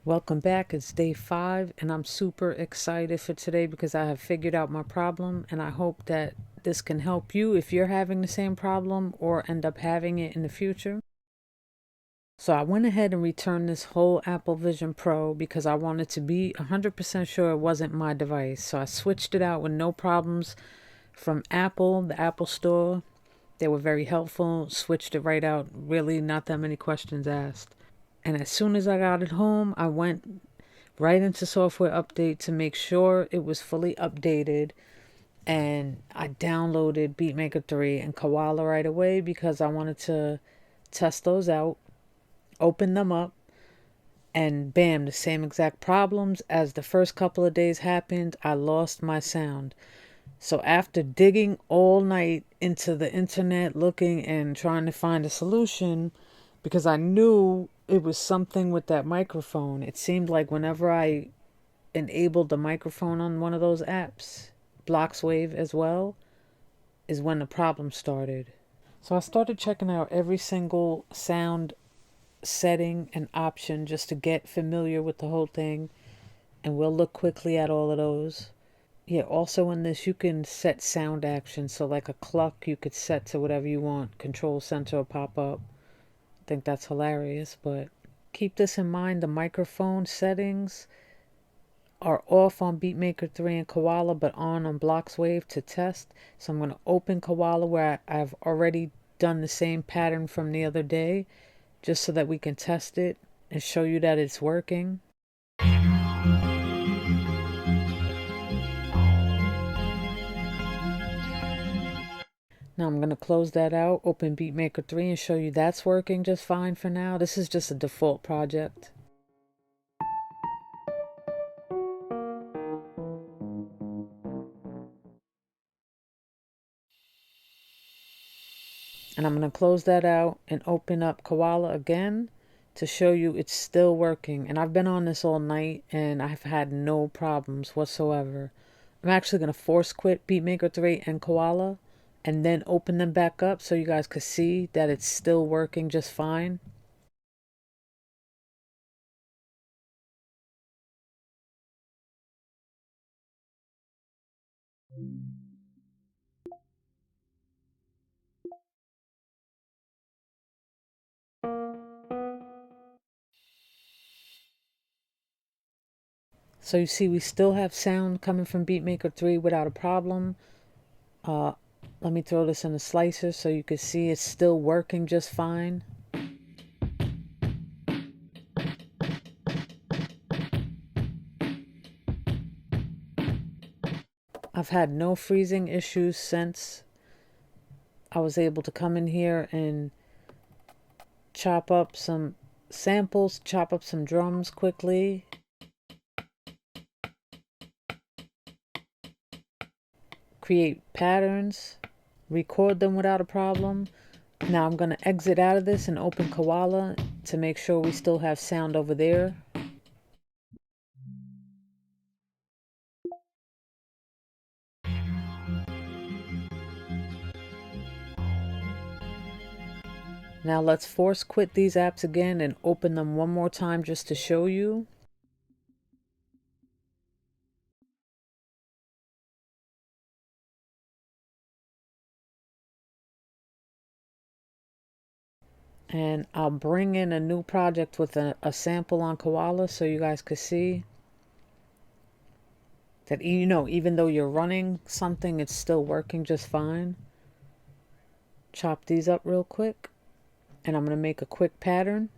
Welcome back. It's day 5, and I'm super excited for today because I have figured out my problem, and I hope that this can help you if you're having the same problem or end up having it in the future. So I went ahead and returned this whole Apple Vision Pro because I wanted to be 100% sure it wasn't my device. So I switched it out with no problems from Apple, the Apple Store. They were very helpful, switched it right out, really not that many questions asked. And as soon as I got it home, I went right into software update to make sure it was fully updated. And I downloaded Beatmaker 3 and Koala right away because I wanted to test those out, open them up, and bam, the same exact problems as the first couple of days happened. I lost my sound. So after digging all night into the internet looking and trying to find a solution, because I knew it was something with that microphone. It seemed like whenever I enabled the microphone on one of those apps, Bloxwave as well, is when the problem started. So I started checking out every single sound setting and option just to get familiar with the whole thing. And we'll look quickly at all of those. Yeah, also in this, you can set sound action. So like a cluck, you could set to whatever you want. Control center will pop up. I think that's hilarious, but keep this in mind. The microphone settings are off on Beatmaker 3 and Koala, but on Bloxwave to test. So I'm going to open Koala where I've already done the same pattern from the other day, just so that we can test it and show you that it's working. Now I'm going to close that out, open Beatmaker 3 and show you that's working just fine for now. This is just a default project. And I'm going to close that out and open up Koala again to show you it's still working. And I've been on this all night and I've had no problems whatsoever. I'm actually going to force quit Beatmaker 3 and Koala and then open them back up so you guys could see that it's still working just fine. So you see we still have sound coming from Beatmaker 3 without a problem. Uh, Let me throw this in a slicer so you can see it's still working just fine. I've had no freezing issues since I was able to come in here and chop up some samples, chop up some drums quickly. Create patterns, record them without a problem. Now I'm going to exit out of this and open Koala to make sure we still have sound over there. Now let's force quit these apps again and open them one more time just to show you. And I'll bring in a new project with a sample on Koala so you guys could see that, you know, even though you're running something, it's still working just fine. Chop these up real quick, and I'm going to make a quick pattern.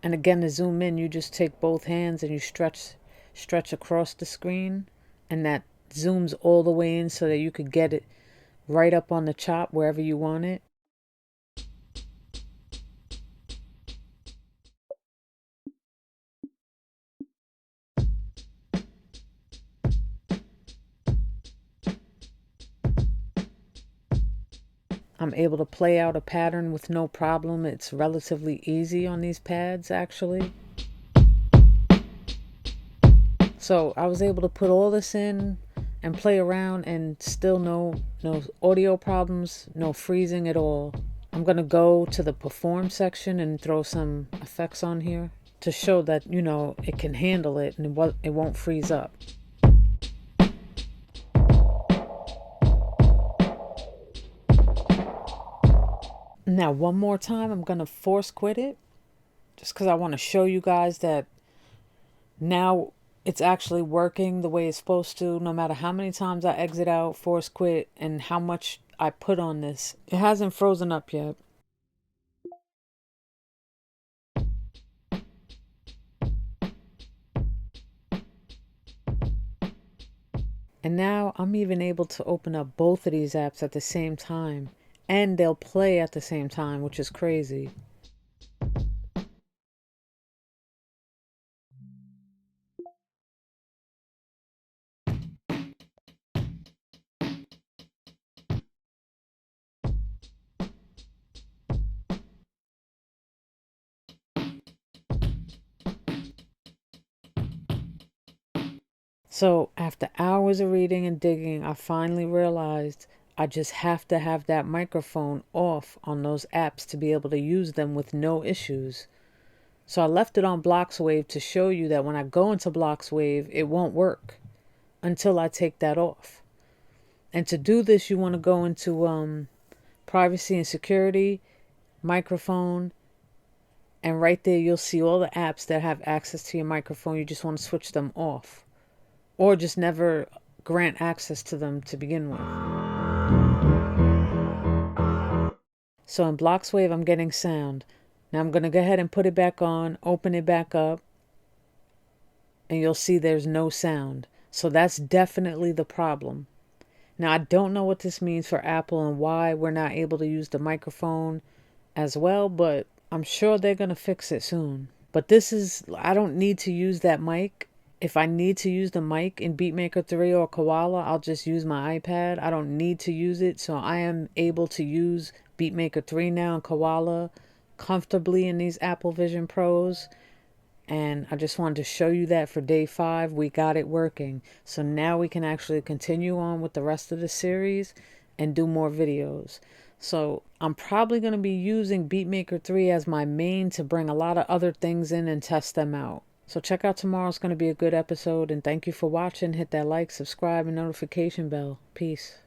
And again, to zoom in, you just take both hands and you stretch across the screen, and that zooms all the way in so that you could get it right up on the chop wherever you want it. I'm able to play out a pattern with no problem. It's relatively easy on these pads, actually. So I was able to put all this in and play around and still no audio problems, no freezing at all. I'm going to go to the perform section and throw some effects on here to show that, it can handle it and it won't freeze up. Now, one more time, I'm going to force quit it just because I want to show you guys that now it's actually working the way it's supposed to, no matter how many times I exit out, force quit, and how much I put on this. It hasn't frozen up yet. And now I'm even able to open up both of these apps at the same time, and they'll play at the same time, which is crazy. So after hours of reading and digging, I finally realized I just have to have that microphone off on those apps to be able to use them with no issues. So I left it on Bloxwave to show you that when I go into Bloxwave, it won't work until I take that off. And to do this, you want to go into privacy and security, microphone, and right there you'll see all the apps that have access to your microphone. You just want to switch them off, or just never grant access to them to begin with. So in Bloxwave, I'm getting sound. Now I'm going to go ahead and put it back on, open it back up, and you'll see there's no sound. So that's definitely the problem. Now, I don't know what this means for Apple and why we're not able to use the microphone as well, but I'm sure they're going to fix it soon. But I don't need to use that mic. If I need to use the mic in Beatmaker 3 or Koala, I'll just use my iPad. I don't need to use it, so I am able to use Beatmaker 3 now and Koala comfortably in these Apple Vision Pros. And I just wanted to show you that for day 5, we got it working. So now we can actually continue on with the rest of the series and do more videos. So I'm probably going to be using Beatmaker 3 as my main to bring a lot of other things in and test them out. So check out tomorrow. It's going to be a good episode. And thank you for watching. Hit that like, subscribe, and notification bell. Peace.